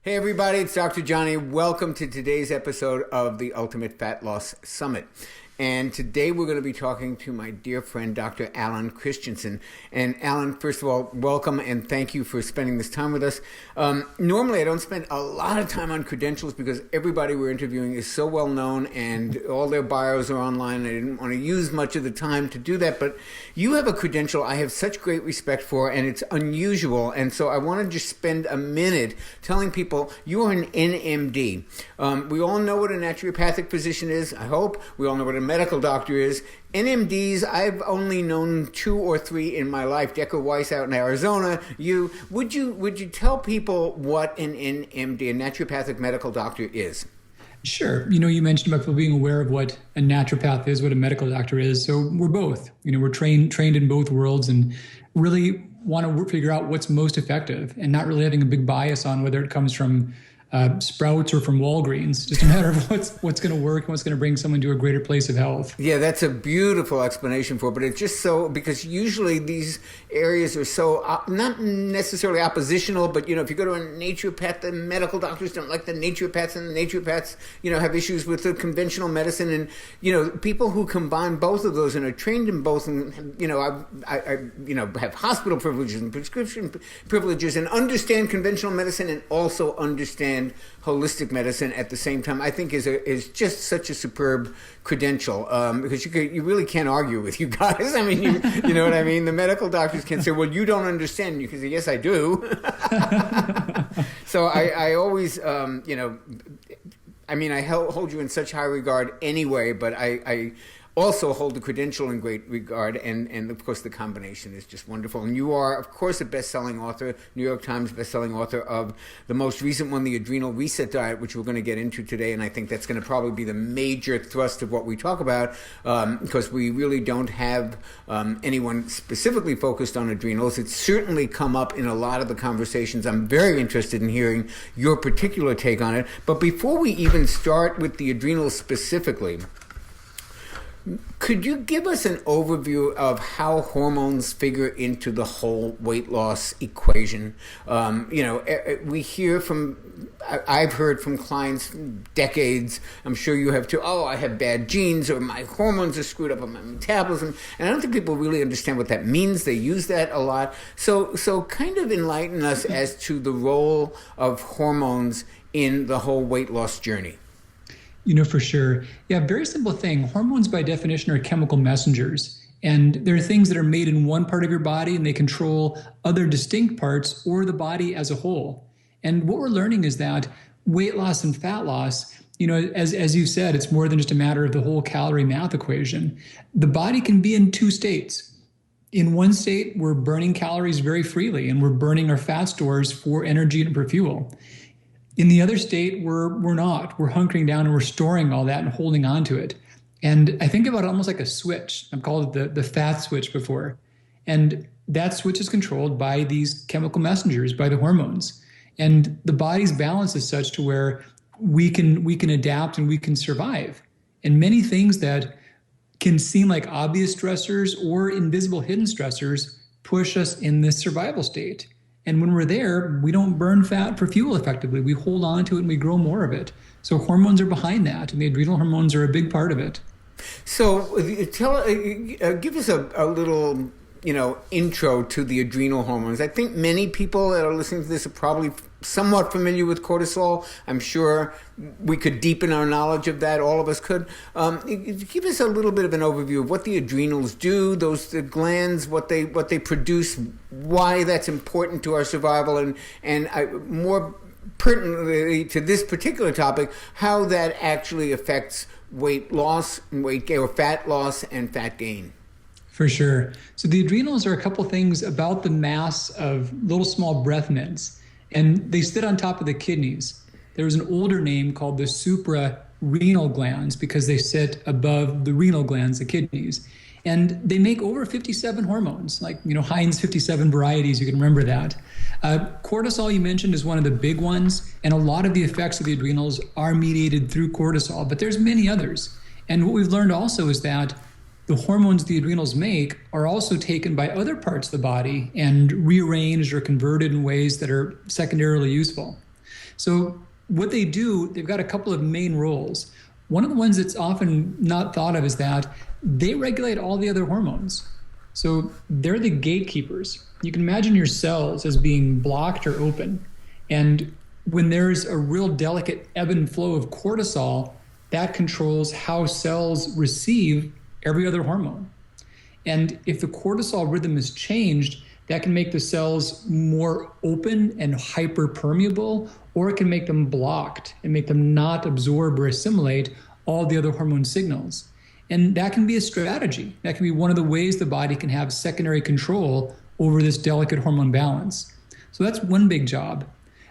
Hey everybody, it's Dr. Jonny. Welcome to today's episode of the Ultimate Fat Loss Summit. And today we're going to be talking to my dear friend, Dr. Alan Christianson. And Alan, first of all, welcome and thank you for spending this time with us. Normally I don't spend a lot of time on credentials because everybody we're interviewing is so well known and all their bios are online. I didn't want to use much of the time to do that, but you have a credential I have such great respect for, and it's unusual. And so I want to just spend a minute telling people you are an NMD. We all know what a naturopathic physician is, I hope. We all know what a medical doctor is. NMDs, I've only known 2 or 3 in my life. Decker Weiss out in Arizona. Would you tell people what an NMD, a naturopathic medical doctor, is? Sure. You mentioned about people being aware of what a naturopath is, what a medical doctor is. So we're both. We're trained in both worlds and really want to figure out what's most effective and not really having a big bias on whether it comes from Sprouts or from Walgreens. Just a matter of what's going to work and what's going to bring someone to a greater place of health. Yeah, that's a beautiful explanation for it, but it's just so, because usually these areas are so, not necessarily oppositional, but if you go to a naturopath, the medical doctors don't like the naturopaths, and the naturopaths, have issues with the conventional medicine, and, people who combine both of those and are trained in both, and, I have hospital privileges and prescription privileges and understand conventional medicine and also understand holistic medicine at the same time, I think is just such a superb credential, because you really can't argue with you guys. I mean, you know what I mean? The medical doctors can say, well, you don't understand. You can say, yes, I do. So I always, I hold you in such high regard anyway, but I also hold the credential in great regard, and of course the combination is just wonderful. And you are, of course, a best-selling author, New York Times best-selling author of the most recent one, the Adrenal Reset Diet, which we're going to get into today, and I think that's going to probably be the major thrust of what we talk about, because we really don't have anyone specifically focused on adrenals. It's certainly come up in a lot of the conversations. I'm very interested in hearing your particular take on it. But before we even start with the adrenals specifically, could you give us an overview of how hormones figure into the whole weight loss equation? We hear I've heard from clients decades, I'm sure you have too, I have bad genes, or my hormones are screwed up on my metabolism. And I don't think people really understand what that means. They use that a lot. So kind of enlighten us as to the role of hormones in the whole weight loss journey. For sure. Yeah, very simple thing. Hormones by definition are chemical messengers. And they're things that are made in one part of your body and they control other distinct parts or the body as a whole. And what we're learning is that weight loss and fat loss, as you said, it's more than just a matter of the whole calorie math equation. The body can be in 2 states. In one state, we're burning calories very freely and we're burning our fat stores for energy and for fuel. In the other state, we're not. We're hunkering down and we're storing all that and holding on to it. And I think about it almost like a switch. I've called it the fat switch before. And that switch is controlled by these chemical messengers, by the hormones. And the body's balance is such to where we can adapt and we can survive. And many things that can seem like obvious stressors or invisible hidden stressors push us in this survival state. And when we're there, we don't burn fat for fuel effectively. We hold on to it and we grow more of it. So hormones are behind that, and the adrenal hormones are a big part of it. So give us a little, intro to the adrenal hormones. I think many people that are listening to this are probably somewhat familiar with cortisol. I'm sure we could deepen our knowledge of that. All of us could. Give us a little bit of an overview of what the adrenals do, the glands, what they produce, why that's important to our survival, and more pertinently to this particular topic, how that actually affects weight loss, weight gain, or fat loss and fat gain. For sure. So the adrenals are a couple things about the mass of little small breath mints, and they sit on top of the kidneys. There was an older name called the suprarenal glands because they sit above the renal glands, the kidneys. And they make over 57 hormones, like, Heinz 57 varieties, you can remember that. Cortisol, you mentioned, is one of the big ones, and a lot of the effects of the adrenals are mediated through cortisol, but there's many others. And what we've learned also is that the hormones the adrenals make are also taken by other parts of the body and rearranged or converted in ways that are secondarily useful. So what they do, they've got a couple of main roles. One of the ones that's often not thought of is that they regulate all the other hormones. So they're the gatekeepers. You can imagine your cells as being blocked or open. And when there's a real delicate ebb and flow of cortisol, that controls how cells receive every other hormone. And if the cortisol rhythm is changed, that can make the cells more open and hyperpermeable, or it can make them blocked and make them not absorb or assimilate all the other hormone signals. And that can be a strategy. That can be one of the ways the body can have secondary control over this delicate hormone balance. So that's one big job.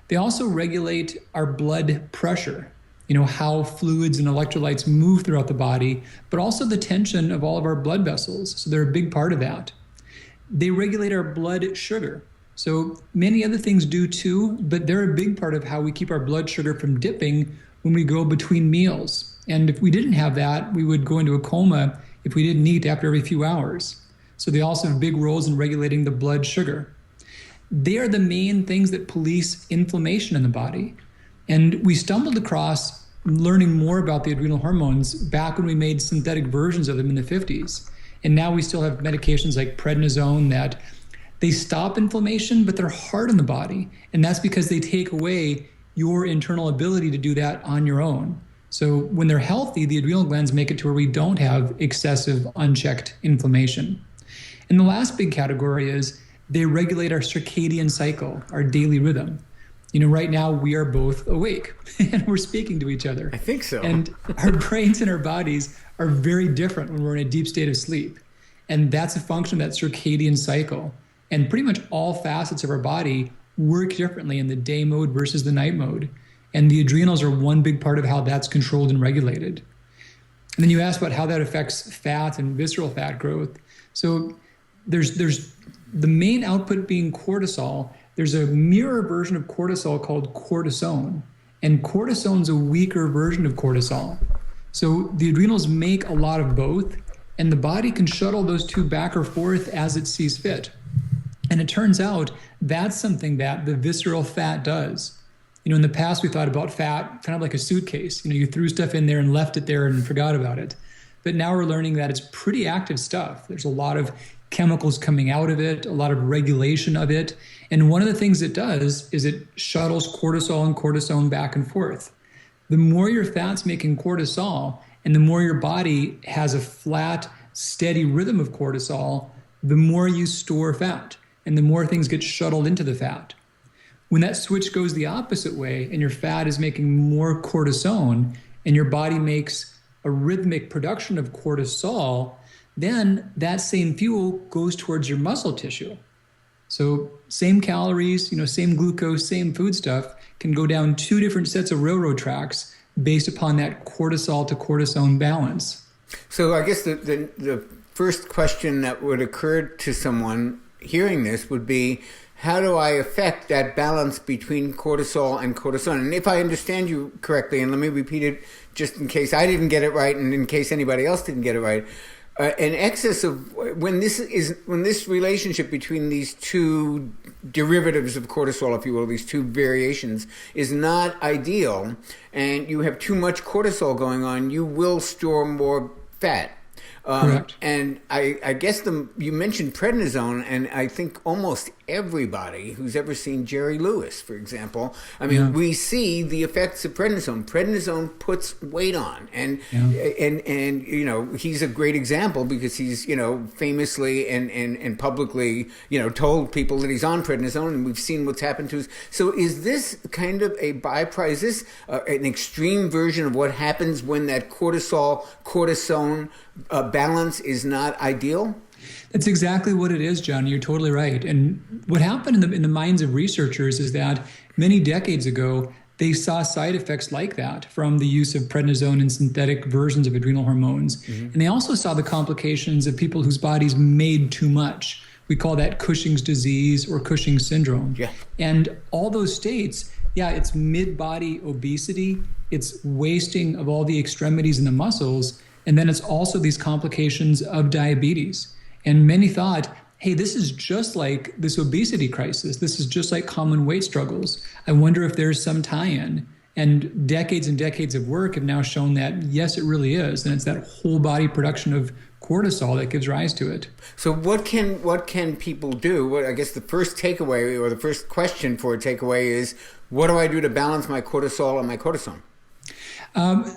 They also regulate our blood pressure, how fluids and electrolytes move throughout the body, but also the tension of all of our blood vessels. So they're a big part of that. They regulate our blood sugar. So many other things do too, but they're a big part of how we keep our blood sugar from dipping when we go between meals. And if we didn't have that, we would go into a coma if we didn't eat after every few hours. So they also have big roles in regulating the blood sugar. They are the main things that police inflammation in the body. And we stumbled across learning more about the adrenal hormones back when we made synthetic versions of them in the 50s. And now we still have medications like prednisone that they stop inflammation, but they're hard on the body. And that's because they take away your internal ability to do that on your own. So when they're healthy, the adrenal glands make it to where we don't have excessive unchecked inflammation. And the last big category is they regulate our circadian cycle, our daily rhythm. Right now we are both awake and we're speaking to each other. I think so. And our brains and our bodies are very different when we're in a deep state of sleep. And that's a function of that circadian cycle. And pretty much all facets of our body work differently in the day mode versus the night mode. And the adrenals are one big part of how that's controlled and regulated. And then you asked about how that affects fat and visceral fat growth. So there's the main output being cortisol. There's a mirror version of cortisol called cortisone. And cortisone's a weaker version of cortisol. So the adrenals make a lot of both, and the body can shuttle those two back or forth as it sees fit. And it turns out that's something that the visceral fat does. In the past, we thought about fat kind of like a suitcase. You threw stuff in there and left it there and forgot about it. But now we're learning that it's pretty active stuff. There's a lot of chemicals coming out of it, a lot of regulation of it. And one of the things it does is it shuttles cortisol and cortisone back and forth. The more your fat's making cortisol and the more your body has a flat, steady rhythm of cortisol, the more you store fat and the more things get shuttled into the fat. When that switch goes the opposite way and your fat is making more cortisone and your body makes a rhythmic production of cortisol, then that same fuel goes towards your muscle tissue. So same calories, same glucose, same food stuff can go down two different sets of railroad tracks based upon that cortisol to cortisone balance. So I guess the first question that would occur to someone hearing this would be, how do I affect that balance between cortisol and cortisone? And if I understand you correctly, and let me repeat it just in case I didn't get it right and in case anybody else didn't get it right, an excess of when this relationship between these two derivatives of cortisol, if you will, these two variations, is not ideal, and you have too much cortisol going on, you will store more fat. Correct. And I guess you mentioned prednisone, and I think almost everybody who's ever seen Jerry Lewis, for example, we see the effects of prednisone. Prednisone puts weight on, and he's a great example because he's famously and publicly told people that he's on prednisone, and we've seen what's happened to us. So is this kind of a byproduct? Is this an extreme version of what happens when that cortisone balance is not ideal? That's exactly what it is, John. You're totally right. And what happened in the minds of researchers is that many decades ago, they saw side effects like that from the use of prednisone and synthetic versions of adrenal hormones. Mm-hmm. And they also saw the complications of people whose bodies made too much. We call that Cushing's disease or Cushing's syndrome. Yeah. And all those states, it's mid-body obesity, it's wasting of all the extremities and the muscles, and then it's also these complications of diabetes. And many thought, hey, this is just like this obesity crisis. This is just like common weight struggles. I wonder if there's some tie-in. And decades of work have now shown that, yes, it really is. And it's that whole body production of cortisol that gives rise to it. So what can people do? I guess the first takeaway, or the first question for a takeaway, is what do I do to balance my cortisol and my cortisone?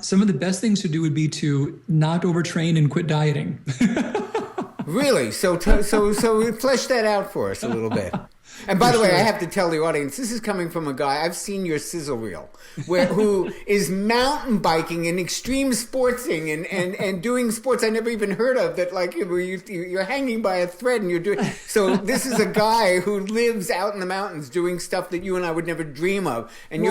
Some of the best things to do would be to not overtrain and quit dieting. Really? So flesh that out for us a little bit. And by the way, I have to tell the audience, this is coming from a guy, I've seen your sizzle reel, who is mountain biking and extreme sportsing and doing sports I never even heard of, that like you're hanging by a thread and you're doing. So this is a guy who lives out in the mountains doing stuff that you and I would never dream of. And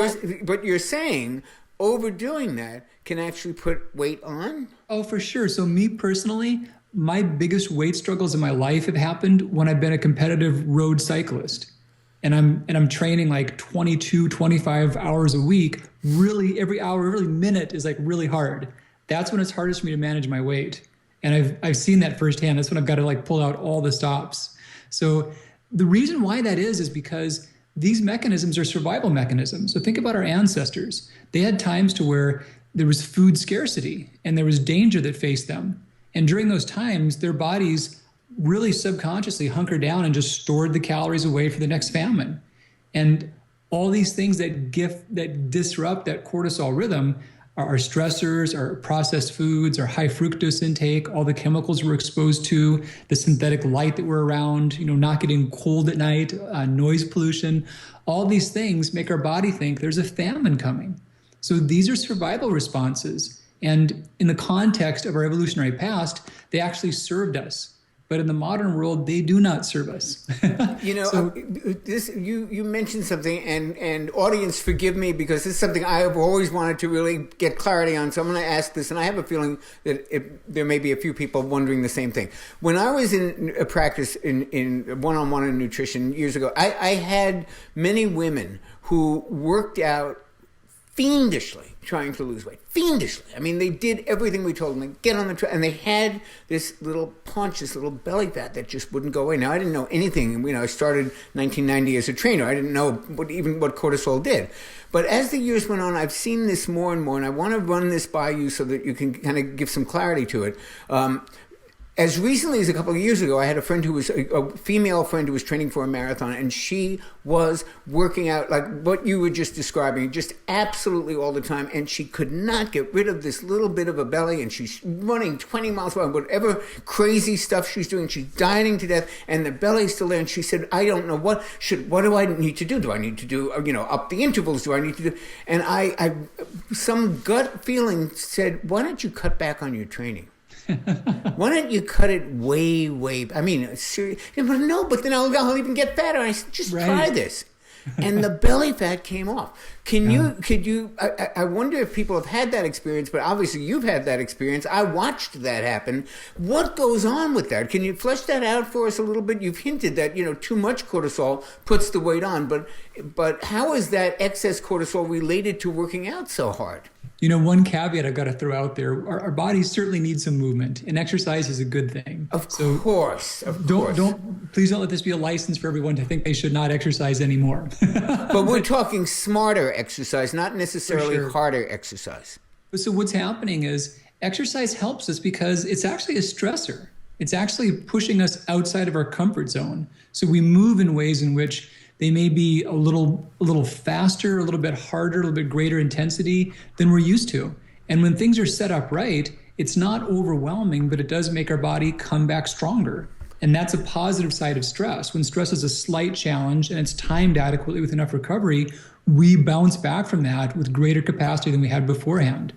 but you're saying overdoing that can actually put weight on? Oh, for sure. So me personally, my biggest weight struggles in my life have happened when I've been a competitive road cyclist, and I'm training like 22, 25 hours a week. Really, every hour, every minute is like really hard. That's when it's hardest for me to manage my weight. And I've seen that firsthand. That's when I've got to like pull out all the stops. So the reason why that is because these mechanisms are survival mechanisms. So think about our ancestors. They had times to where there was food scarcity and there was danger that faced them. And during those times, their bodies really subconsciously hunkered down and just stored the calories away for the next famine. And all these things that disrupt that cortisol rhythm are stressors, our processed foods, our high fructose intake, all the chemicals we're exposed to, the synthetic light that we're around, not getting cold at night, noise pollution. All these things make our body think there's a famine coming. So these are survival responses. And in the context of our evolutionary past, they actually served us. But in the modern world, they do not serve us. You mentioned something, and audience, forgive me, because this is something I have always wanted to really get clarity on. So I'm going to ask this, and I have a feeling that there may be a few people wondering the same thing. When I was in a practice in one-on-one in nutrition years ago, I had many women who worked out fiendishly trying to lose weight. Fiendishly. I mean, they did everything we told them. They get on the track, and they had this little punch, this little belly fat that just wouldn't go away. Now, I didn't know anything. I started 1990 as a trainer. I didn't know what cortisol did. But as the years went on, I've seen this more and more, and I want to run this by you so that you can kind of give some clarity to it. As recently as a couple of years ago, I had a friend who was a female friend who was training for a marathon, and she was working out like what you were just describing, just absolutely all the time. And she could not get rid of this little bit of a belly, and she's running 20 miles per hour, whatever crazy stuff she's doing. She's dieting to death, and the belly's still there. And she said, I don't know what do I need to do? Do I need to do, up the intervals? Do I need to do? And I some gut feeling said, why don't you cut back on your training? Why don't you cut it way, seriously? No, but then I'll even get fatter. I said, just try this. And the belly fat came off. I wonder if people have had that experience, but obviously you've had that experience. I watched that happen. What goes on with that? Can you flesh that out for us a little bit? You've hinted that, too much cortisol puts the weight on, but how is that excess cortisol related to working out so hard? One caveat I've got to throw out there, our bodies certainly need some movement, and exercise is a good thing. Of course. Please don't let this be a license for everyone to think they should not exercise anymore. But we're talking smarter exercise, not necessarily harder exercise. So what's happening is exercise helps us because it's actually a stressor. It's actually pushing us outside of our comfort zone. So we move in ways in which they may be a little faster, a little bit harder, a little bit greater intensity than we're used to. And when things are set up right, it's not overwhelming, but it does make our body come back stronger. And that's a positive side of stress. When stress is a slight challenge and it's timed adequately with enough recovery, we bounce back from that with greater capacity than we had beforehand.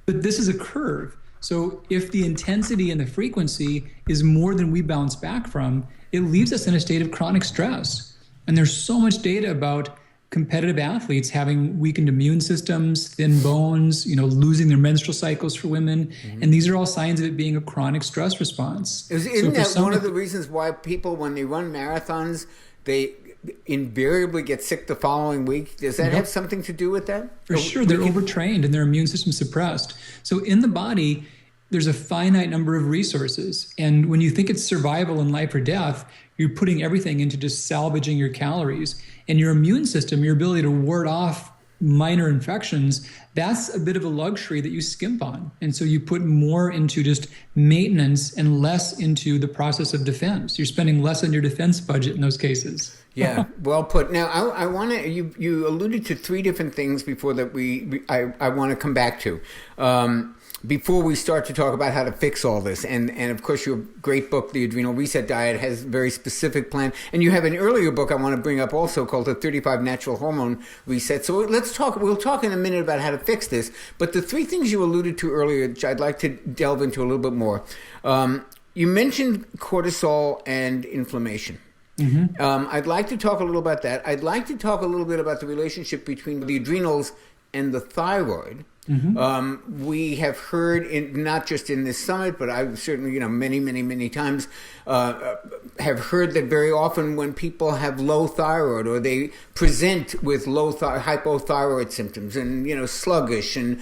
But this is a curve. So if the intensity and the frequency is more than we bounce back from, it leaves us in a state of chronic stress. And there's so much data about competitive athletes having weakened immune systems, thin bones, losing their menstrual cycles for women. Mm-hmm. And these are all signs of it being a chronic stress response. Isn't that one of the reasons why people, when they run marathons, they invariably get sick the following week? Does that have something to do with that? For sure. They're overtrained and their immune system suppressed. So in the body, there's a finite number of resources. And when you think it's survival in life or death, you're putting everything into just salvaging your calories. And your immune system, your ability to ward off minor infections, that's a bit of a luxury that you skimp on. And so you put more into just maintenance and less into the process of defense. You're spending less on your defense budget in those cases. Yeah, well put. Now, I want to, you alluded to three different things before that I want to come back to. Before we start to talk about how to fix all this. And of course, your great book, The Adrenal Reset Diet, has a very specific plan. And you have an earlier book I want to bring up also called The 35 Natural Hormone Reset. So we'll talk in a minute about how to fix this. But the three things you alluded to earlier, which I'd like to delve into a little bit more. You mentioned cortisol and inflammation. Mm-hmm. I'd like to talk a little about that. I'd like to talk a little bit about the relationship between the adrenals and the thyroid. Mm-hmm. We have heard, not just in this summit, but I've certainly, many times have heard that very often when people have low thyroid or they present with hypothyroid symptoms and, sluggish and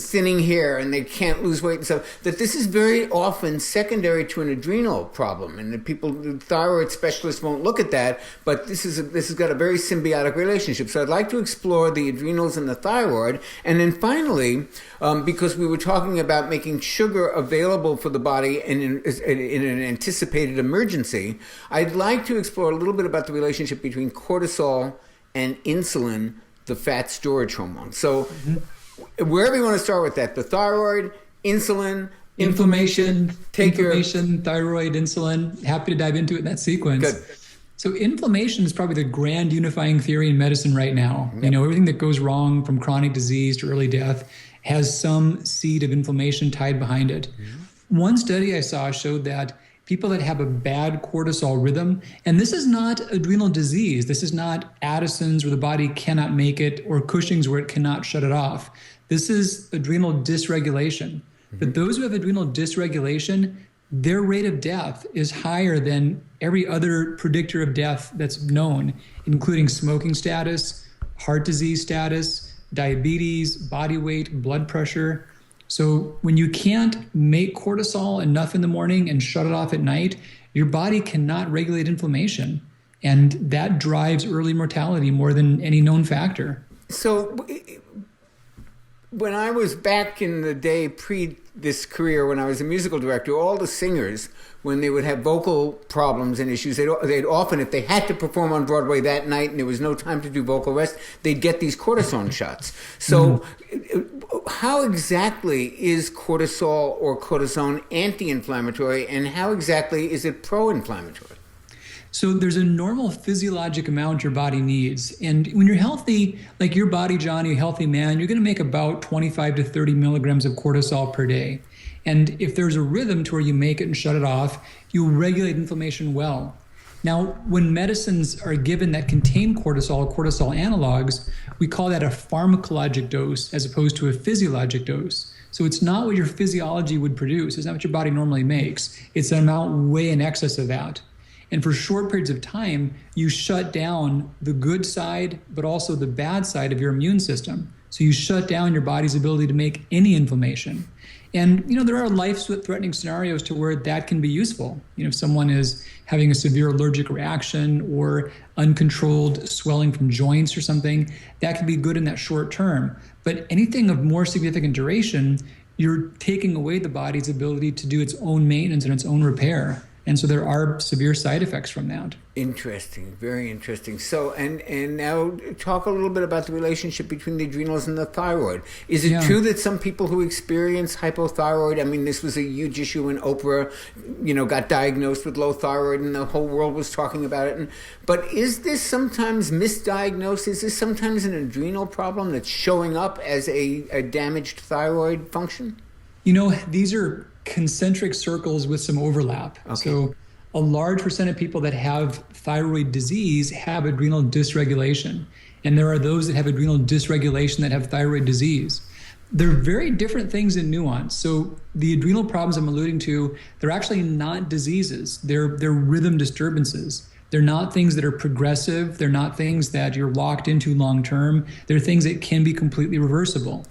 thinning hair and they can't lose weight and stuff, that this is very often secondary to an adrenal problem. And the thyroid specialists won't look at that, but this has got a very symbiotic relationship. So I'd like to explore the adrenals and the thyroid. And then finally, because we were talking about making sugar available for the body in an anticipated emergency, I'd like to explore a little bit about the relationship between cortisol and insulin, the fat storage hormone. So wherever you want to start with that, the thyroid, insulin, inflammation, thyroid, insulin. Happy to dive into it in that sequence. Good. So inflammation is probably the grand unifying theory in medicine right now. Yep. Everything that goes wrong from chronic disease to early death has some seed of inflammation tied behind it. Mm-hmm. One study I saw showed that people that have a bad cortisol rhythm, and this is not adrenal disease, this is not Addison's where the body cannot make it, or Cushing's where it cannot shut it off. This is adrenal dysregulation. Mm-hmm. But those who have adrenal dysregulation, their rate of death is higher than every other predictor of death that's known, including smoking status, heart disease status, diabetes, body weight, blood pressure. So when you can't make cortisol enough in the morning and shut it off at night, your body cannot regulate inflammation. And that drives early mortality more than any known factor. So when I was back in the day pre this career, when I was a musical director, all the singers, when they would have vocal problems and issues, they'd often, if they had to perform on Broadway that night and there was no time to do vocal rest, they'd get these cortisone shots. So how exactly is cortisol or cortisone anti-inflammatory, and how exactly is it pro-inflammatory? So there's a normal physiologic amount your body needs. And when you're healthy, like your body, Jonny, a healthy man, you're going to make about 25 to 30 milligrams of cortisol per day. And if there's a rhythm to where you make it and shut it off, you regulate inflammation well. Now, when medicines are given that contain cortisol, cortisol analogs, we call that a pharmacologic dose as opposed to a physiologic dose. So it's not what your physiology would produce. It's not what your body normally makes. It's an amount way in excess of that. And for short periods of time, you shut down the good side, but also the bad side of your immune system. So you shut down your body's ability to make any inflammation. And, there are life-threatening scenarios to where that can be useful. If someone is having a severe allergic reaction or uncontrolled swelling from joints or something, that can be good in that short term. But anything of more significant duration, you're taking away the body's ability to do its own maintenance and its own repair. And so there are severe side effects from that. Interesting, very interesting. So, and now talk a little bit about the relationship between the adrenals and the thyroid. Is it true that some people who experience hypothyroid, I mean, this was a huge issue when Oprah, got diagnosed with low thyroid and the whole world was talking about it. But is this sometimes misdiagnosed? Is this sometimes an adrenal problem that's showing up as a damaged thyroid function? These are concentric circles with some overlap. Okay. So a large percent of people that have thyroid disease have adrenal dysregulation. And there are those that have adrenal dysregulation that have thyroid disease. They're very different things in nuance. So the adrenal problems I'm alluding to, they're actually not diseases. They're rhythm disturbances. They're not things that are progressive. They're not things that you're locked into long term. They're things that can be completely reversible.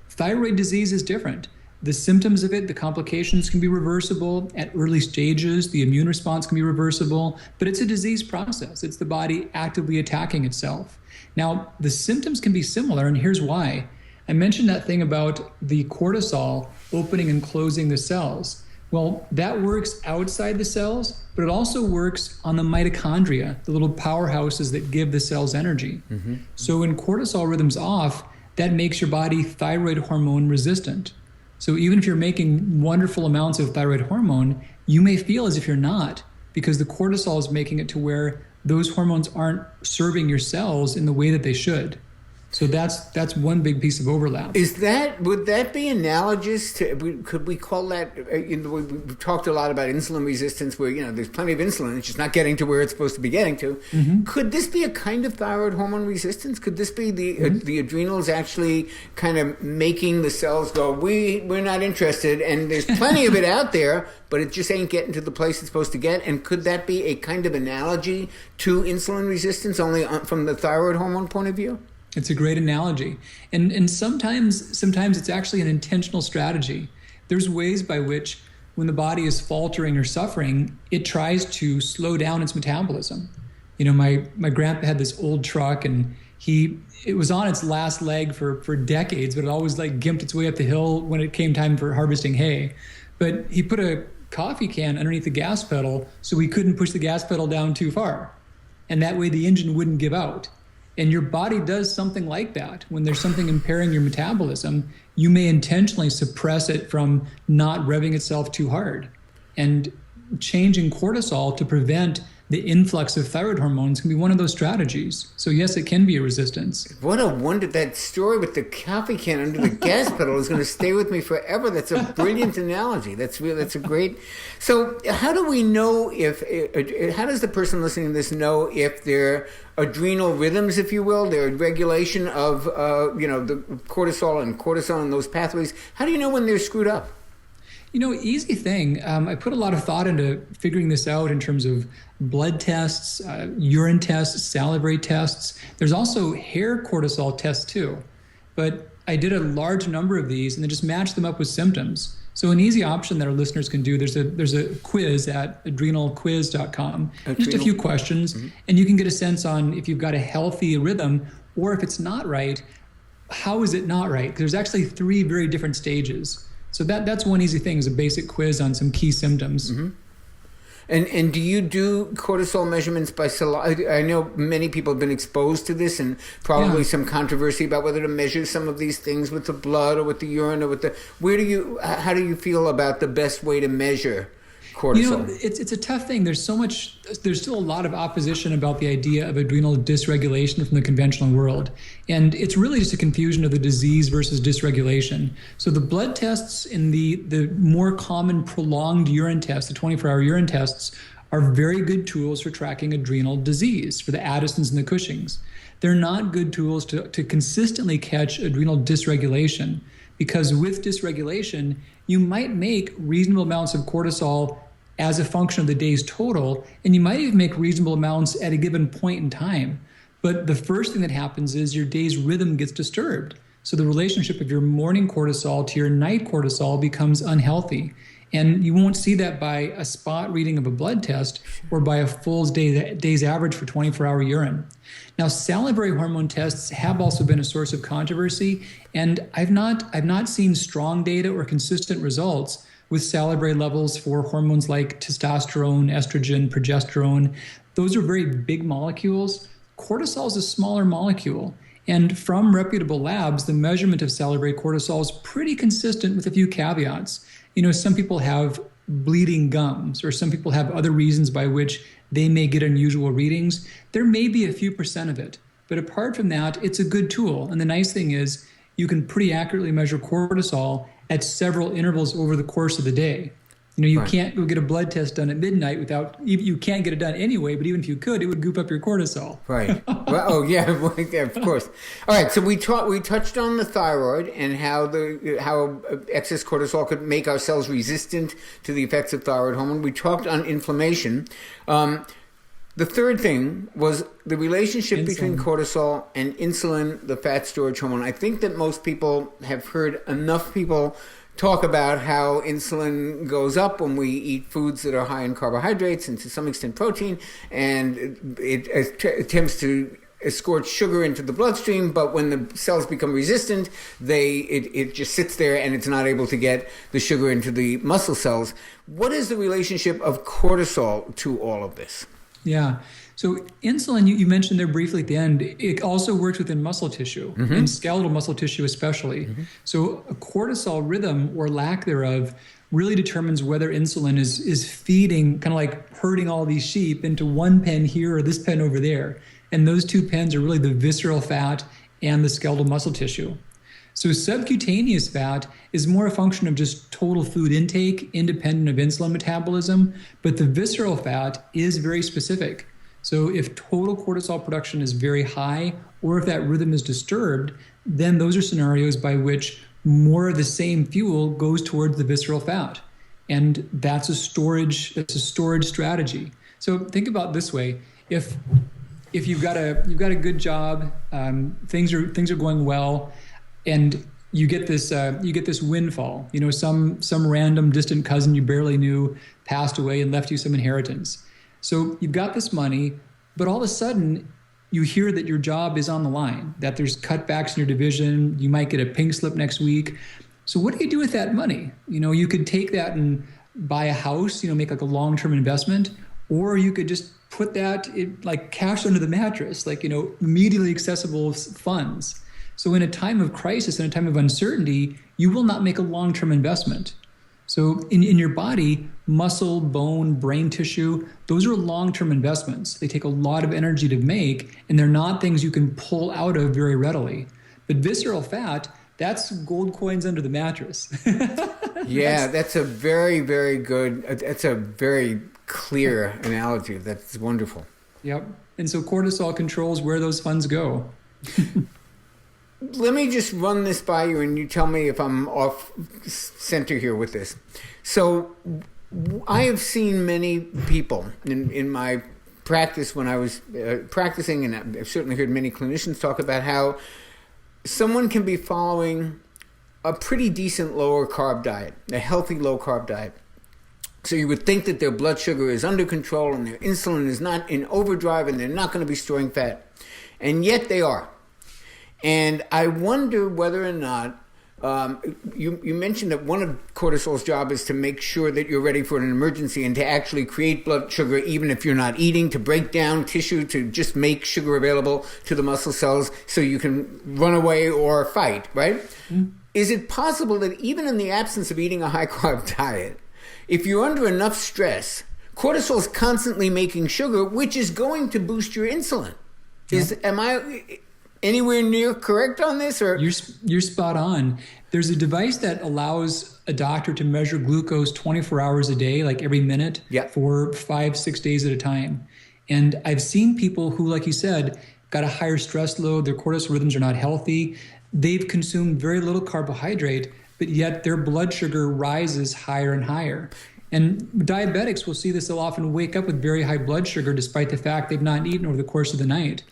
Thyroid disease is different. The symptoms of it, the complications can be reversible. At early stages, the immune response can be reversible, but it's a disease process. It's the body actively attacking itself. Now, the symptoms can be similar, and here's why. I mentioned that thing about the cortisol opening and closing the cells. Well, that works outside the cells, but it also works on the mitochondria, the little powerhouses that give the cells energy. Mm-hmm. So when cortisol rhythm's off, that makes your body thyroid hormone resistant. So even if you're making wonderful amounts of thyroid hormone, you may feel as if you're not, because the cortisol is making it to where those hormones aren't serving your cells in the way that they should. So that's one big piece of overlap. Would that be analogous to, could we call that, we've talked a lot about insulin resistance where, there's plenty of insulin, it's just not getting to where it's supposed to be getting to. Mm-hmm. Could this be a kind of thyroid hormone resistance? Could this be the adrenals actually kind of making the cells go, we're not interested, and there's plenty of it out there, but it just ain't getting to the place it's supposed to get? And could that be a kind of analogy to insulin resistance, only from the thyroid hormone point of view? It's a great analogy. And sometimes it's actually an intentional strategy. There's ways by which when the body is faltering or suffering, it tries to slow down its metabolism. My grandpa had this old truck, and it was on its last leg for decades, but it always gimped its way up the hill when it came time for harvesting hay. But he put a coffee can underneath the gas pedal so we couldn't push the gas pedal down too far. And that way the engine wouldn't give out. And your body does something like that. When there's something impairing your metabolism, you may intentionally suppress it from not revving itself too hard. And changing cortisol to prevent the influx of thyroid hormones can be one of those strategies. So yes, it can be a resistance. What a wonder. That story with the coffee can under the gas pedal is going to stay with me forever. That's a brilliant analogy. That's a great. So how do we know how does the person listening to this know if their adrenal rhythms, if you will, their regulation of, the cortisol and cortisone and those pathways, how do you know when they're screwed up? Easy thing. I put a lot of thought into figuring this out in terms of blood tests, urine tests, salivary tests. There's also hair cortisol tests too. But I did a large number of these and then just matched them up with symptoms. So an easy option that our listeners can do, there's a quiz at adrenalquiz.com. Just a few questions, mm-hmm. and you can get a sense on if you've got a healthy rhythm, or if it's not right, how is it not right? Because there's actually 3 very different stages. So that's one easy thing, is a basic quiz on some key symptoms. Mm-hmm. And do you do cortisol measurements by saliva? I know many people have been exposed to this, and probably some controversy about whether to measure some of these things with the blood or with the urine or with the. How do you feel about the best way to measure cortisol? It's a tough thing. There's still a lot of opposition about the idea of adrenal dysregulation from the conventional world. And it's really just a confusion of the disease versus dysregulation. So the blood tests in the more common prolonged urine tests, the 24-hour urine tests, are very good tools for tracking adrenal disease, for the Addisons and the Cushings. They're not good tools to consistently catch adrenal dysregulation, because with dysregulation, you might make reasonable amounts of cortisol as a function of the day's total, and you might even make reasonable amounts at a given point in time. But the first thing that happens is your day's rhythm gets disturbed. So the relationship of your morning cortisol to your night cortisol becomes unhealthy. And you won't see that by a spot reading of a blood test or by a full day's average for 24-hour urine. Now, salivary hormone tests have also been a source of controversy, and I've not seen strong data or consistent results with salivary levels for hormones like testosterone, estrogen, progesterone. Those are very big molecules. Cortisol is a smaller molecule. And from reputable labs, the measurement of salivary cortisol is pretty consistent with a few caveats. Some people have bleeding gums, or some people have other reasons by which they may get unusual readings. There may be a few percent of it. But apart from that, it's a good tool. And the nice thing is you can pretty accurately measure cortisol at several intervals over the course of the day. You can't go get a blood test done at midnight you can't get it done anyway, but even if you could, it would goop up your cortisol. Right. Well, of course. All right, so we touched on the thyroid and how excess cortisol could make our cells resistant to the effects of thyroid hormone. We talked on inflammation. The third thing was the relationship between cortisol and insulin, the fat storage hormone. I think that most people have heard enough people talk about how insulin goes up when we eat foods that are high in carbohydrates and to some extent protein, and it attempts to escort sugar into the bloodstream, but when the cells become resistant, it just sits there and it's not able to get the sugar into the muscle cells. What is the relationship of cortisol to all of this? Yeah. So insulin, you mentioned there briefly at the end, it also works within muscle tissue, and skeletal muscle tissue especially. So a cortisol rhythm or lack thereof really determines whether insulin is feeding, kind of like herding all these sheep into one pen here or this pen over there. And those two pens are really the visceral fat and the skeletal muscle tissue. So subcutaneous fat is more a function of just total food intake, independent of insulin metabolism, but the visceral fat is very specific. So if total cortisol production is very high, or if that rhythm is disturbed, then those are scenarios by which more of the same fuel goes towards the visceral fat. And that's a storage strategy. So think about it this way. If you've got a good job, things are going well, and you get this windfall. Some random distant cousin you barely knew passed away and left you some inheritance. So you've got this money, but all of a sudden you hear that your job is on the line, that there's cutbacks in your division, you might get a pink slip next week. So what do you do with that money? You could take that and buy a house, make like a long-term investment, or you could just put that like cash under the mattress, immediately accessible funds. So in a time of crisis, in a time of uncertainty, you will not make a long-term investment. So in your body, muscle, bone, brain tissue, those are long-term investments. They take a lot of energy to make, and they're not things you can pull out of very readily. But visceral fat, that's gold coins under the mattress. Yeah, that's a very, very good, that's a very clear analogy. That's wonderful. Yep. And so cortisol controls where those funds go. Let me just run this by you and you tell me if I'm off center here with this. So I have seen many people in my practice when I was practicing, and I've certainly heard many clinicians talk about how someone can be following a pretty decent lower carb diet, a healthy low carb diet. So you would think that their blood sugar is under control and their insulin is not in overdrive and they're not going to be storing fat. And yet they are. And I wonder whether or not, you mentioned that one of cortisol's job is to make sure that you're ready for an emergency and to actually create blood sugar even if you're not eating, to break down tissue, to just make sugar available to the muscle cells so you can run away or fight, right? Mm-hmm. Is it possible that even in the absence of eating a high-carb diet, if you're under enough stress, cortisol is constantly making sugar, which is going to boost your insulin? Yeah. Am I anywhere near correct on this? Or you're spot on. There's a device that allows a doctor to measure glucose 24 hours a day, like every minute, for 5-6 days at a time. And I've seen people who, like you said, got a higher stress load, their cortisol rhythms are not healthy. They've consumed very little carbohydrate, but yet their blood sugar rises higher and higher. And diabetics will see this. They'll often wake up with very high blood sugar despite the fact they've not eaten over the course of the night.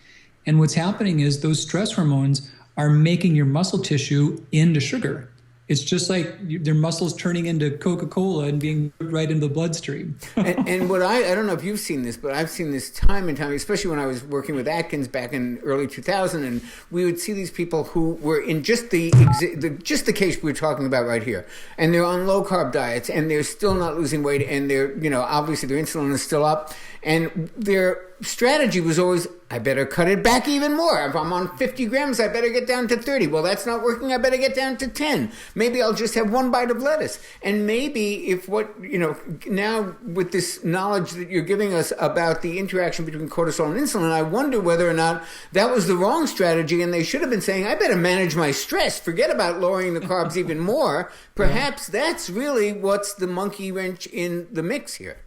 And what's happening is those stress hormones are making your muscle tissue into sugar. It's just like their muscles turning into Coca-Cola and being right into the bloodstream. and what I don't know if you've seen this, but I've seen this time and time, especially when I was working with Atkins back in early 2000, and we would see these people who were in just the case we're talking about right here, and they're on low carb diets, and they're still not losing weight, and they're obviously their insulin is still up, and their strategy was always, I better cut it back even more. If I'm on 50 grams, I better get down to 30. Well, that's not working. I better get down to 10. Maybe I'll just have one bite of lettuce. And maybe if now with this knowledge that you're giving us about the interaction between cortisol and insulin, I wonder whether or not that was the wrong strategy and they should have been saying, I better manage my stress. Forget about lowering the carbs even more. Perhaps that's really what's the monkey wrench in the mix here.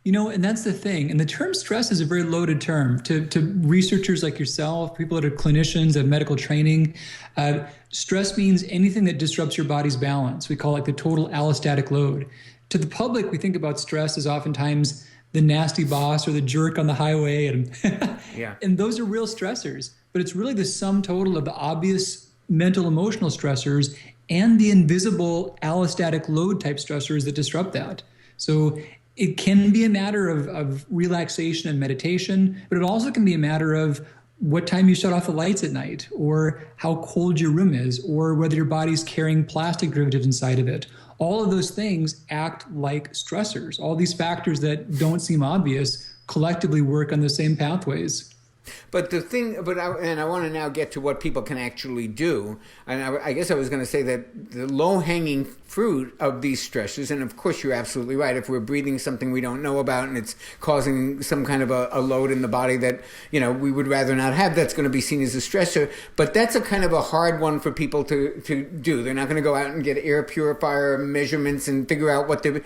And that's the thing. And the term stress is a very loaded term to researchers like yourself, people that are clinicians, have medical training. Stress means anything that disrupts your body's balance. We call it the total allostatic load. To the public, we think about stress as oftentimes the nasty boss or the jerk on the highway. And those are real stressors. But it's really the sum total of the obvious mental emotional stressors and the invisible allostatic load type stressors that disrupt that. So it can be a matter of relaxation and meditation, but it also can be a matter of what time you shut off the lights at night, or how cold your room is, or whether your body's carrying plastic derivatives inside of it. All of those things act like stressors. All these factors that don't seem obvious collectively work on the same pathways. But I want to now get to what people can actually do. And I guess I was going to say that the low-hanging fruit of these stressors, and of course you're absolutely right, if we're breathing something we don't know about and it's causing some kind of a load in the body that, we would rather not have, that's going to be seen as a stressor. But that's a kind of a hard one for people to do. They're not going to go out and get air purifier measurements and figure out what they're...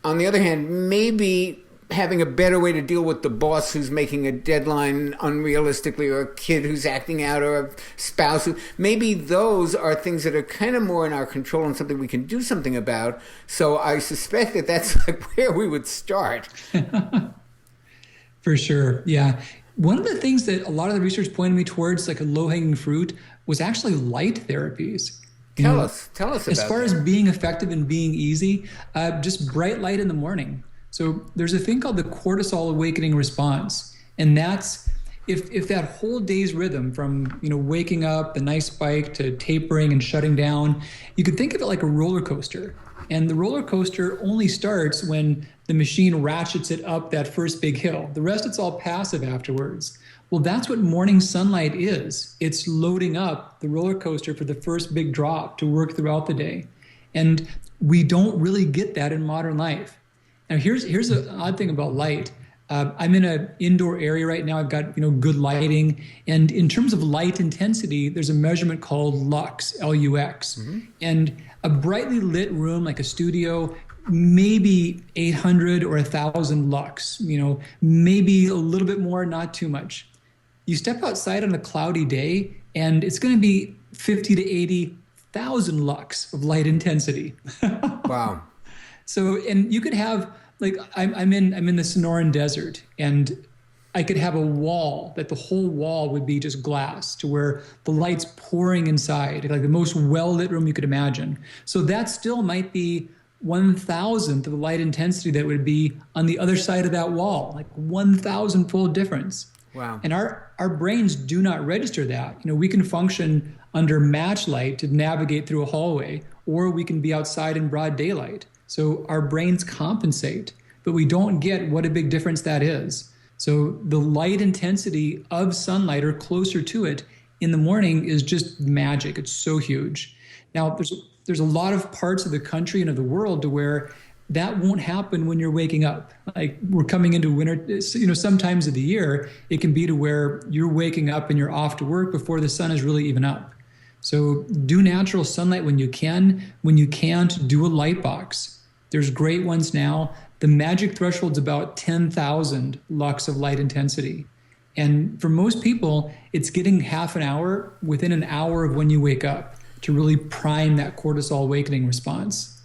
On the other hand, maybe having a better way to deal with the boss who's making a deadline unrealistically, or a kid who's acting out, or a spouse maybe those are things that are kind of more in our control and something we can do something about. So I suspect that that's like where we would start. For sure. Yeah. One of the things that a lot of the research pointed me towards, like a low-hanging fruit, was actually light therapies. Tell us about as far that. as being effective and being easy, just bright light in the morning. So there's a thing called the cortisol awakening response. And that's if that whole day's rhythm from, waking up, the nice spike, to tapering and shutting down, you could think of it like a roller coaster. And the roller coaster only starts when the machine ratchets it up that first big hill. The rest, it's all passive afterwards. Well, that's what morning sunlight is. It's loading up the roller coaster for the first big drop to work throughout the day. And we don't really get that in modern life. Now, here's an odd thing about light. I'm in an indoor area right now. I've got good lighting, and in terms of light intensity, there's a measurement called lux, L-U-X, and a brightly lit room like a studio, maybe 800 or 1,000 lux. Maybe a little bit more, not too much. You step outside on a cloudy day, and it's going to be 50 to 80,000 lux of light intensity. Wow. So, and you could have, like, I'm in the Sonoran Desert, and I could have a wall that the whole wall would be just glass, to where the light's pouring inside, like the most well-lit room you could imagine. So that still might be 1,000th of the light intensity that would be on the other side of that wall, like 1,000-fold difference. Wow. And our brains do not register that. We can function under match light to navigate through a hallway, or we can be outside in broad daylight. So our brains compensate, but we don't get what a big difference that is. So the light intensity of sunlight, or closer to it, in the morning is just magic. It's so huge. Now, there's a lot of parts of the country and of the world to where that won't happen when you're waking up. Like, we're coming into winter, some times of the year, it can be to where you're waking up and you're off to work before the sun is really even up. So do natural sunlight when you can. When you can't, do a light box. There's great ones now. The magic threshold's about 10,000 lux of light intensity. And for most people, it's getting half an hour within an hour of when you wake up to really prime that cortisol awakening response.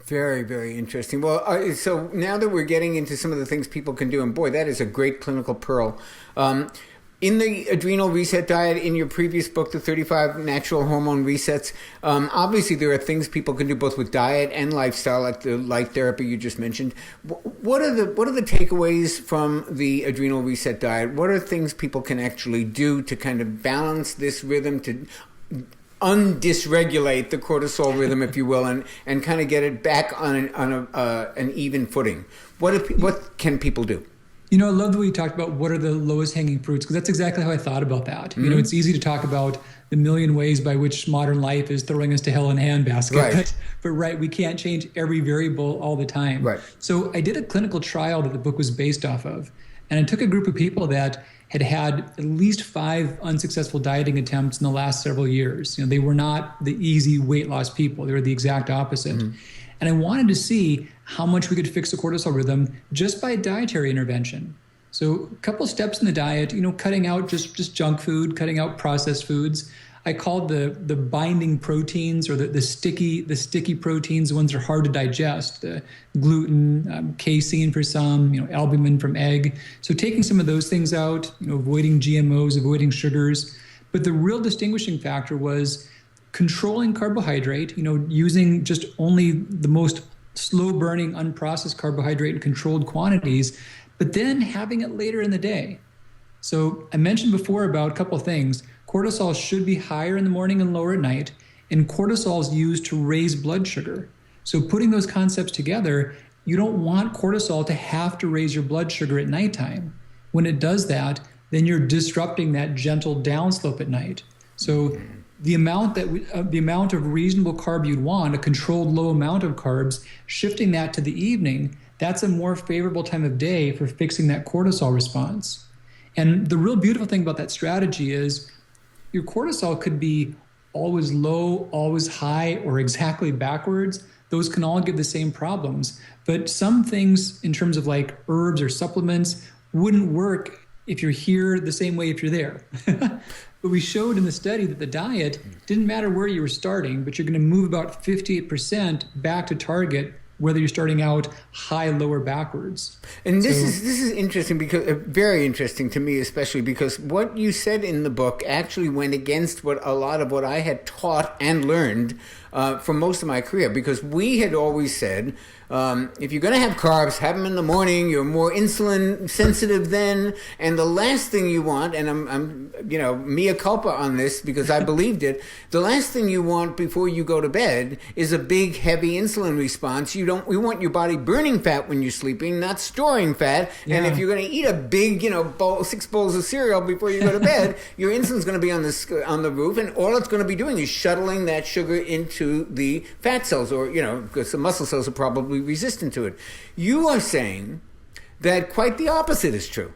Very, very interesting. Well, so now that we're getting into some of the things people can do, and boy, that is a great clinical pearl. In the Adrenal Reset Diet, in your previous book, The 35 Natural Hormone Resets, obviously there are things people can do both with diet and lifestyle, like the light therapy you just mentioned. What are the takeaways from the Adrenal Reset Diet? What are things people can actually do to kind of balance this rhythm, to undysregulate the cortisol rhythm, if you will, and kind of get it back on an even footing? What can people do? I love the way you talked about what are the lowest hanging fruits, because that's exactly how I thought about that. Mm-hmm. It's easy to talk about the million ways by which modern life is throwing us to hell in a handbasket. Right. But we can't change every variable all the time. Right. So I did a clinical trial that the book was based off of. And I took a group of people that had at least 5 unsuccessful dieting attempts in the last several years. They were not the easy weight loss people. They were the exact opposite. Mm-hmm. And I wanted to see how much we could fix the cortisol rhythm just by dietary intervention. So a couple steps in the diet, cutting out just junk food, cutting out processed foods. I called the binding proteins, or the sticky proteins, the ones that are hard to digest, the gluten, casein for some, albumin from egg. So taking some of those things out, avoiding GMOs, avoiding sugars. But the real distinguishing factor was controlling carbohydrate, using just only the most slow burning, unprocessed carbohydrate in controlled quantities, but then having it later in the day. So I mentioned before about a couple of things. Cortisol should be higher in the morning and lower at night, and cortisol is used to raise blood sugar. So putting those concepts together, you don't want cortisol to have to raise your blood sugar at nighttime. When it does that, then you're disrupting that gentle downslope at night. So the amount of reasonable carb you'd want, a controlled low amount of carbs, shifting that to the evening, that's a more favorable time of day for fixing that cortisol response. And the real beautiful thing about that strategy is your cortisol could be always low, always high, or exactly backwards. Those can all give the same problems. But some things in terms of like herbs or supplements wouldn't work if you're here the same way if you're there. But we showed in the study that the diet didn't matter where you were starting, but you're going to move about 58% back to target, whether you're starting out high, low, or backwards. And this is interesting, because very interesting to me, especially because what you said in the book actually went against what a lot of what I had taught and learned for most of my career, because we had always said, if you're going to have carbs, have them in the morning. You're more insulin sensitive then, and the last thing you want, and I'm mea culpa on this because I believed it. The last thing you want before you go to bed is a big, heavy insulin response. We want your body burning fat when you're sleeping, not storing fat. Yeah. And if you're going to eat a big, 6 bowls of cereal before you go to bed, your insulin's going to be on the roof, and all it's going to be doing is shuttling that sugar into the fat cells, or because the muscle cells are probably resistant to it. You are saying that quite the opposite is true.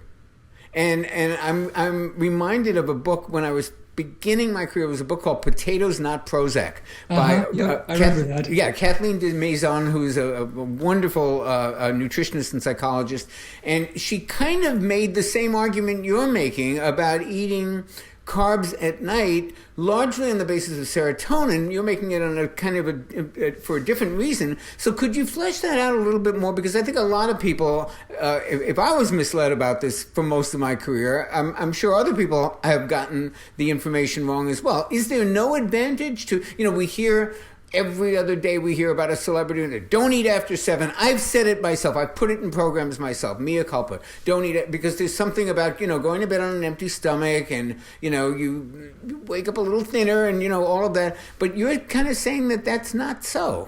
And I'm reminded of a book when I was beginning my career. It was a book called Potatoes Not Prozac by I remember that. Yeah, Kathleen de Maison, who's a wonderful nutritionist and psychologist, and she kind of made the same argument you're making about eating carbs at night, largely on the basis of serotonin. You're making it on a kind of for a different reason. So could you flesh that out a little bit more? Because I think a lot of people, if I was misled about this for most of my career, I'm sure other people have gotten the information wrong as well. Is there no advantage to, we hear every other day we hear about a celebrity that don't eat after 7. I've said it myself. I've put it in programs myself. Mea culpa. Don't eat it, because there's something about, going to bed on an empty stomach, and, you wake up a little thinner, and, all of that. But you're kind of saying that that's not so.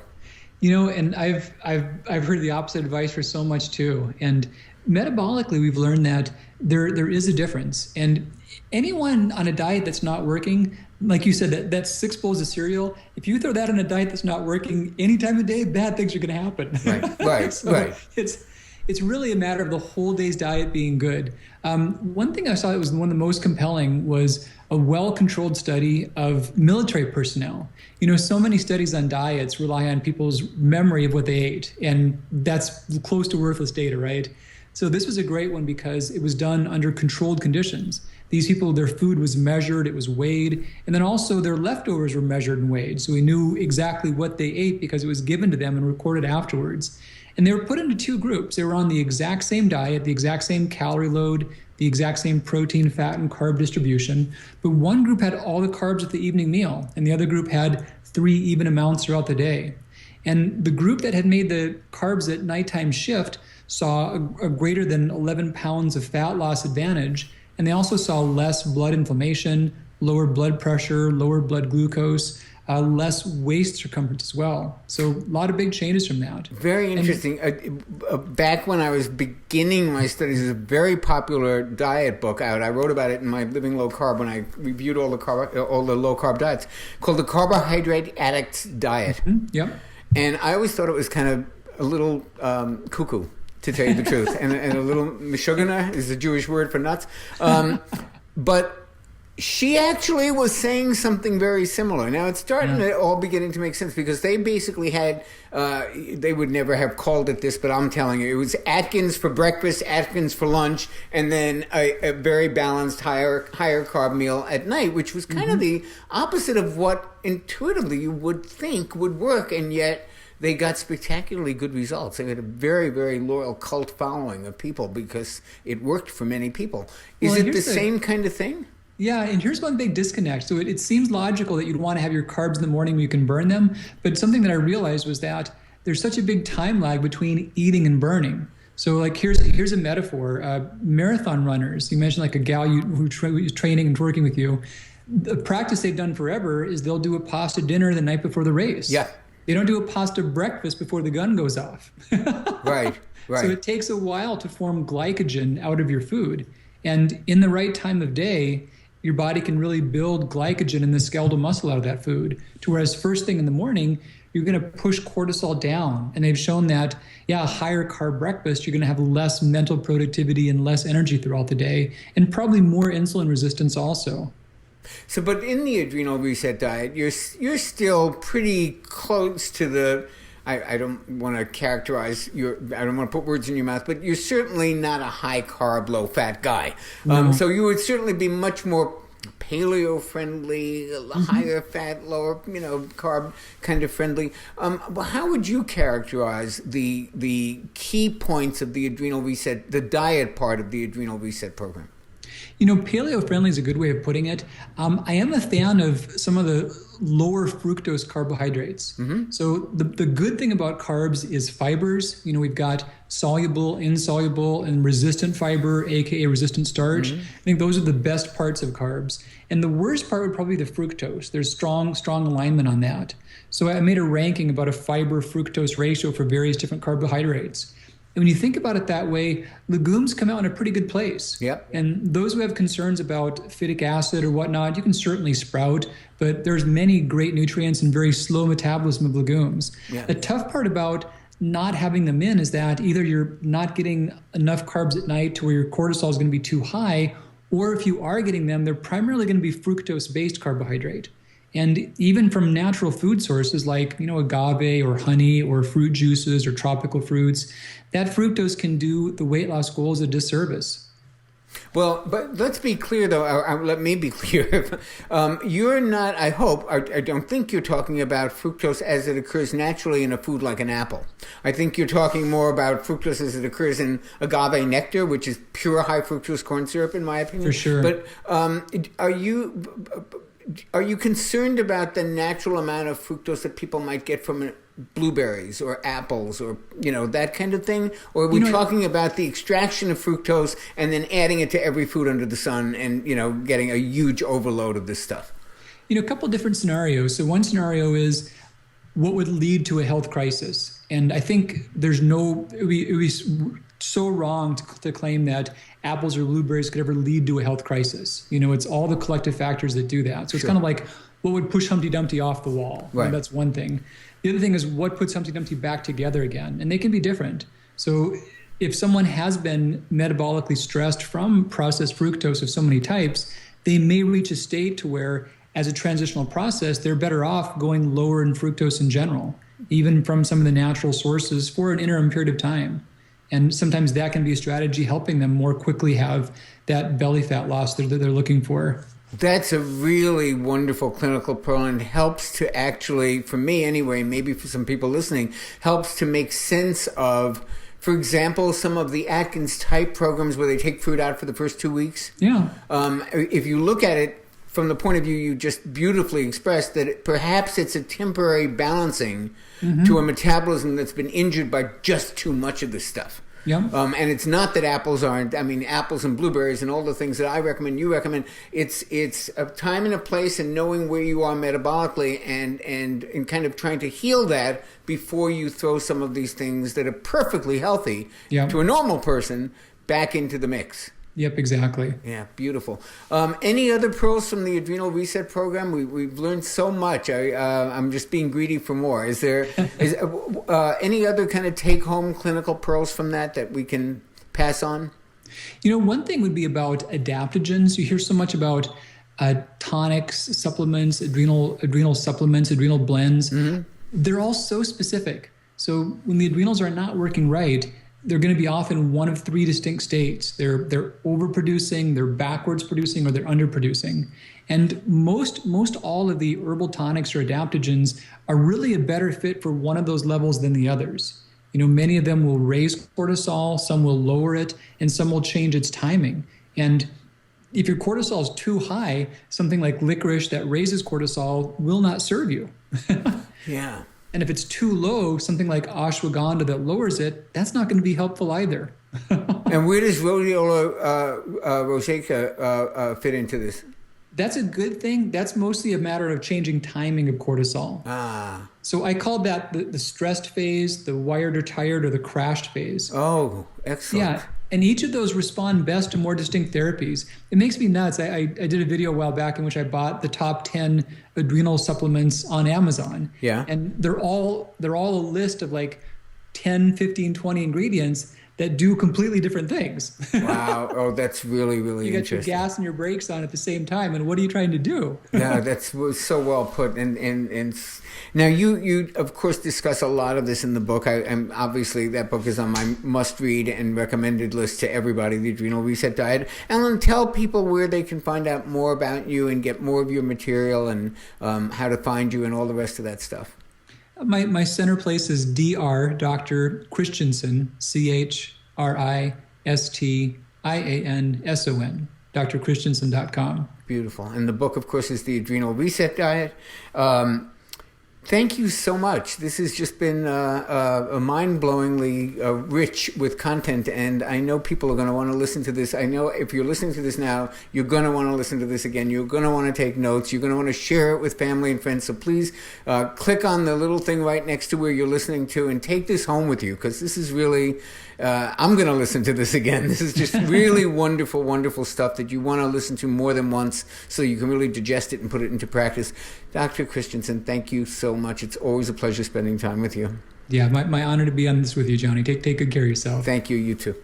And I've heard the opposite advice for so much too. And metabolically, we've learned that there is a difference. And anyone on a diet that's not working, like you said, that's 6 bowls of cereal. If you throw that on a diet that's not working any time of day, bad things are going to happen. Right. So it's really a matter of the whole day's diet being good. One thing I saw that was one of the most compelling was a well-controlled study of military personnel. So many studies on diets rely on people's memory of what they ate, and that's close to worthless data, right? So this was a great one because it was done under controlled conditions. These people, their food was measured, it was weighed, and then also their leftovers were measured and weighed. So we knew exactly what they ate because it was given to them and recorded afterwards. And they were put into 2 groups. They were on the exact same diet, the exact same calorie load, the exact same protein, fat, and carb distribution. But one group had all the carbs at the evening meal, and the other group had 3 even amounts throughout the day. And the group that had made the carbs at nighttime shift saw a greater than 11 pounds of fat loss advantage. And they also saw less blood inflammation, lower blood pressure, lower blood glucose, less waist circumference as well. So a lot of big changes from that. Very interesting. Back when I was beginning my studies, there's a very popular diet book out. I wrote about it in my Living Low Carb when I reviewed all the low carb diets, called The Carbohydrate Addict's Diet. Mm-hmm. Yep. And I always thought it was kind of a little cuckoo, to tell you the truth, and a little meshugana is the Jewish word for nuts. But she actually was saying something very similar. Now it's starting to all beginning to make sense, because they basically had, they would never have called it this, but I'm telling you, it was Atkins for breakfast, Atkins for lunch, and then a very balanced higher carb meal at night, which was kind of the opposite of what intuitively you would think would work, and yet they got spectacularly good results. They had a very, very loyal cult following of people because it worked for many people. Is it the same kind of thing? Yeah, and here's one big disconnect. So it seems logical that you'd want to have your carbs in the morning when you can burn them, but something that I realized was that there's such a big time lag between eating and burning. So like here's a metaphor. Marathon runners, you mentioned like a gal who's training and working with you. The practice they've done forever is they'll do a pasta dinner the night before the race. Yeah. They don't do a pasta breakfast before the gun goes off. Right. So it takes a while to form glycogen out of your food. And in the right time of day, your body can really build glycogen in the skeletal muscle out of that food. To whereas first thing in the morning, you're going to push cortisol down. And they've shown that, a higher carb breakfast, you're going to have less mental productivity and less energy throughout the day, and probably more insulin resistance also. So, but in the adrenal reset diet, you're still pretty close to the. I don't want to characterize I don't want to put words in your mouth, but you're certainly not a high carb, low fat guy. No. So you would certainly be much more paleo friendly, higher fat, lower carb kind of friendly. How would you characterize the key points of the adrenal reset, the diet part of the adrenal reset program? Paleo friendly is a good way of putting it. I am a fan of some of the lower fructose carbohydrates. Mm-hmm. So the good thing about carbs is fibers. We've got soluble, insoluble, and resistant fiber, aka resistant starch. Mm-hmm. I think those are the best parts of carbs. And the worst part would probably be the fructose. There's strong alignment on that. So I made a ranking about a fiber fructose ratio for various different carbohydrates. And when you think about it that way, legumes come out in a pretty good place. Yep. And those who have concerns about phytic acid or whatnot, you can certainly sprout, but there's many great nutrients and very slow metabolism of legumes. Yeah. The tough part about not having them in is that either you're not getting enough carbs at night to where your cortisol is going to be too high, or if you are getting them, they're primarily going to be fructose-based carbohydrate. And even from natural food sources like, agave or honey or fruit juices or tropical fruits, that fructose can do the weight loss goals a disservice. Well, but let's be clear, though. Let me be clear. You're not, I hope, I don't think you're talking about fructose as it occurs naturally in a food like an apple. I think you're talking more about fructose as it occurs in agave nectar, which is pure high fructose corn syrup, in my opinion. For sure. But are you concerned about the natural amount of fructose that people might get from blueberries or apples or, that kind of thing? Or are we talking about the extraction of fructose and then adding it to every food under the sun and, getting a huge overload of this stuff? A couple different scenarios. So one scenario is what would lead to a health crisis. And I think it would be so wrong to claim that apples or blueberries could ever lead to a health crisis. It's all the collective factors that do that. So it's kind of like what would push Humpty Dumpty off the wall. Right. That's one thing. The other thing is what puts Humpty Dumpty back together again. And they can be different. So if someone has been metabolically stressed from processed fructose of so many types, they may reach a state to where as a transitional process, they're better off going lower in fructose in general, even from some of the natural sources for an interim period of time. And sometimes that can be a strategy helping them more quickly have that belly fat loss that they're looking for. That's a really wonderful clinical pearl and helps to actually, for me anyway, maybe for some people listening, helps to make sense of, for example, some of the Atkins type programs where they take fruit out for the first 2 weeks. Yeah. If you look at it from the point of view you just beautifully expressed, that perhaps it's a temporary balancing to a metabolism that's been injured by just too much of this stuff. Yeah. And it's not that apples aren't, apples and blueberries and all the things that I recommend, you recommend. It's a time and a place and knowing where you are metabolically and kind of trying to heal that before you throw some of these things that are perfectly healthy to a normal person back into the mix. Yep, exactly. Yeah, beautiful. Any other pearls from the Adrenal Reset program? We've learned so much. I'm just being greedy for more. Is there any other kind of take-home clinical pearls from that we can pass on? One thing would be about adaptogens. You hear so much about tonics, supplements, adrenal supplements, adrenal blends. Mm-hmm. They're all so specific. So when the adrenals are not working right, they're going to be off in one of three distinct states. They're overproducing, they're backwards producing, or they're underproducing. And most all of the herbal tonics or adaptogens are really a better fit for one of those levels than the others. Many of them will raise cortisol, some will lower it, and some will change its timing. And if your cortisol is too high, something like licorice that raises cortisol will not serve you. Yeah. And if it's too low, something like ashwagandha that lowers it, that's not going to be helpful either. And where does rhodiola rosacea fit into this? That's a good thing. That's mostly a matter of changing timing of cortisol. So I called that the stressed phase, the wired or tired, or the crashed phase. Oh, excellent. Yeah. And each of those respond best to more distinct therapies. It makes me nuts. I did a video a while back in which I bought the top 10 adrenal supplements on Amazon. Yeah. And they're all a list of like 10, 15, 20 ingredients that do completely different things. Wow. Oh, that's really, really you got interesting. your gas and your brakes on at the same time. And what are you trying to do? Yeah, that's so well put. And now you of course discuss a lot of this in the book. And obviously that book is on my must read and recommended list to everybody, The Adrenal Reset Diet. Alan, tell people where they can find out more about you and get more of your material, and how to find you and all the rest of that stuff. My center place is Dr. Christianson, CHRISTIANSON, drchristianson.com. Beautiful. And the book, of course, is The Adrenal Reset Diet. Thank you so much. This has just been a mind-blowingly rich with content, and I know people are going to want to listen to this. I know if you're listening to this now, you're going to want to listen to this again. You're going to want to take notes. You're going to want to share it with family and friends. So please click on the little thing right next to where you're listening to and take this home with you, because this is really... I'm going to listen to this again. This is just really wonderful, wonderful stuff that you want to listen to more than once so you can really digest it and put it into practice. Dr. Christianson, thank you so much. It's always a pleasure spending time with you. Yeah, my honor to be on this with you, Jonny. Take good care of yourself. Thank you. You too.